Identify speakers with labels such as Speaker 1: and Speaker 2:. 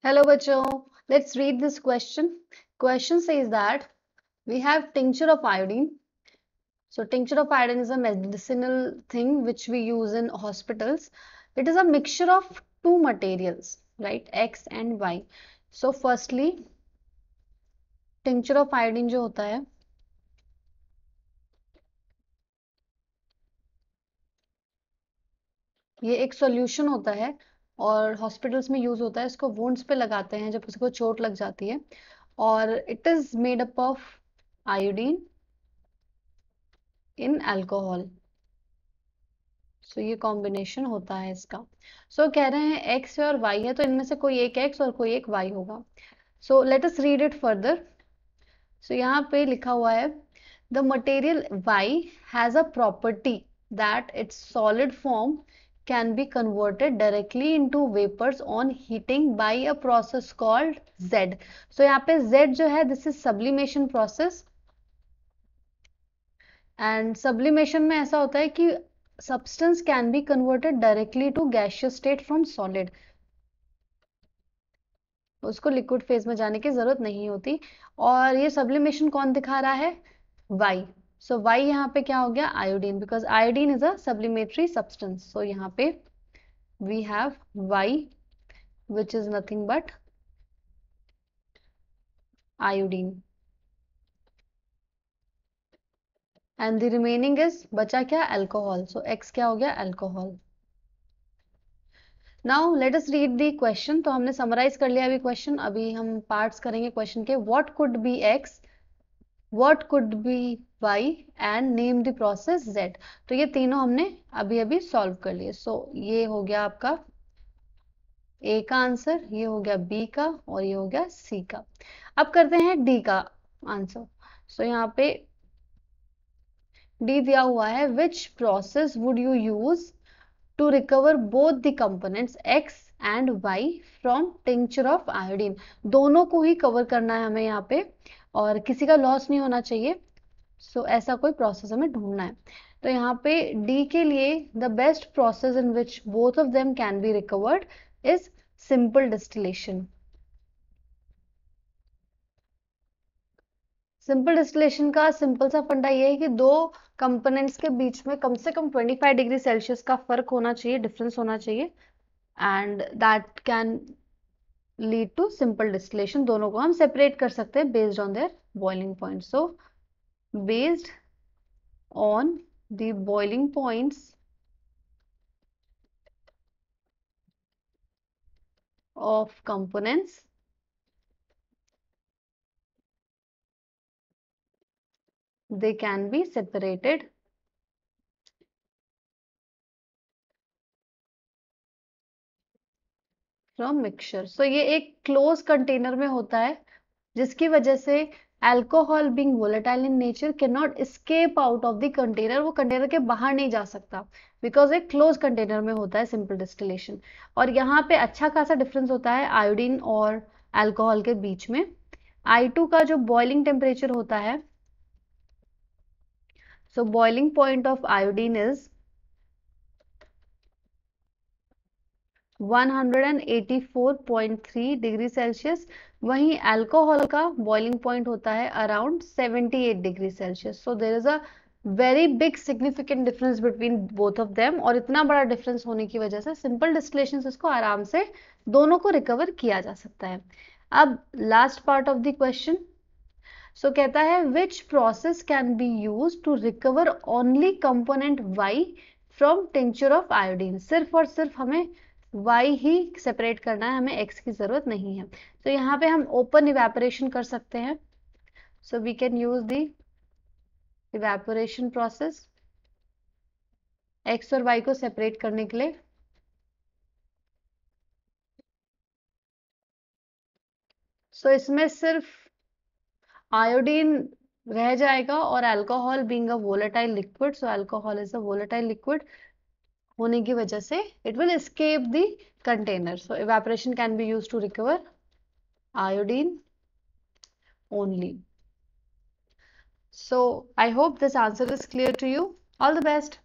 Speaker 1: Hello, bachcho. Let's read this question. Question says that we have tincture of iodine. So tincture of iodine is a medicinal thing which we use in hospitals. It is a mixture of two materials, right? X and Y. So firstly, tincture of iodine जो होता है ये एक solution होता है और hospitals में use होता है। इसको वुंड्स पे लगाते हैं जब किसी को चोट लग जाती है और it is made up of iodine in alcohol. So ये कॉम्बिनेशन होता है इसका। कह रहे हैं एक्स और वाई है तो इनमें से कोई एक एक्स और कोई एक वाई होगा। Let us read it further. यहाँ पे लिखा हुआ है the material Y has a property that it's solid form can be converted directly into vapors on heating by a process called Z. यहाँ पे Z जो है this is sublimation process and sublimation में ऐसा होता है कि substance can be converted directly to gaseous state from solid. उसको लिक्विड फेज में जाने की जरूरत नहीं होती और ये सब्लिमेशन कौन दिखा रहा है वाई। वाई यहाँ पे क्या हो गया iodine because iodine is a sublimatory substance. यहाँ पे we have Y which is nothing but iodine and the remaining is बचा क्या अल्कोहल। एक्स क्या हो गया alcohol. Now let us read the question. तो हमने समराइज कर लिया अभी क्वेश्चन। अभी हम पार्ट्स करेंगे क्वेश्चन के। What could be X, what could be Y and name the process Z. तो ये तीनों हमने अभी अभी सॉल्व कर लिए। ये हो गया आपका ए का आंसर, ये हो गया बी का और ये हो गया सी का। अब करते हैं डी का आंसर। यहाँ पे डी दिया हुआ है which process would you use to recover both the components X and Y from tincture of iodine। दोनों को ही कवर करना है हमें यहाँ पे और किसी का लॉस नहीं होना चाहिए। ऐसा कोई प्रोसेस हमें ढूंढना है। तो यहाँ पे D के लिए the best process in which both of them can be recovered is simple distillation. Simple distillation का सिंपल सा फंडा ये है कि दो कंपोनेंट्स के बीच में कम से कम 25 डिग्री सेल्सियस का फर्क होना चाहिए, डिफरेंस होना चाहिए and that can lead to simple distillation. दोनों को हम सेपरेट कर सकते हैं based on their boiling point. Based on the boiling points of components they can be separated from mixture। ये एक क्लोज कंटेनर में होता है जिसकी वजह से alcohol being volatile in nature can not escape out of the container. वो container के बाहर नहीं जा सकता बिकॉज एक क्लोज कंटेनर में होता है सिंपल डिस्टिलेशन। और यहाँ पे अच्छा खासा डिफरेंस होता है आयोडीन और अल्कोहल के बीच में। I2 का जो बॉइलिंग टेम्परेचर होता है, boiling point of iodine is 184.3 degree Celsius. वहीं अल्कोहल का बॉइलिंग पॉइंट होता है around 78 degree Celsius. There is a very big significant difference between both of them और इतना बड़ा डिफरेंस होने की वजह से सिंपल डिस्टिलेशन से इसको आराम से दोनों को रिकवर किया जा सकता है। अब last part of the question. कहता है which process can be use to recover only component Y from tincture of iodine. सिर्फ और सिर्फ हमें वाई ही सेपरेट करना है, हमें एक्स की जरूरत नहीं है। यहाँ पे हम ओपन इवेपोरेशन कर सकते हैं। We can use the evaporation process X और वाई को सेपरेट करने के लिए। इसमें सिर्फ आयोडीन रह जाएगा और alcohol being a volatile liquid, alcohol is a volatile liquid होने की वजह से it will escape the container. Evaporation can be used to recover iodine only. I hope this answer is clear to you. All the best.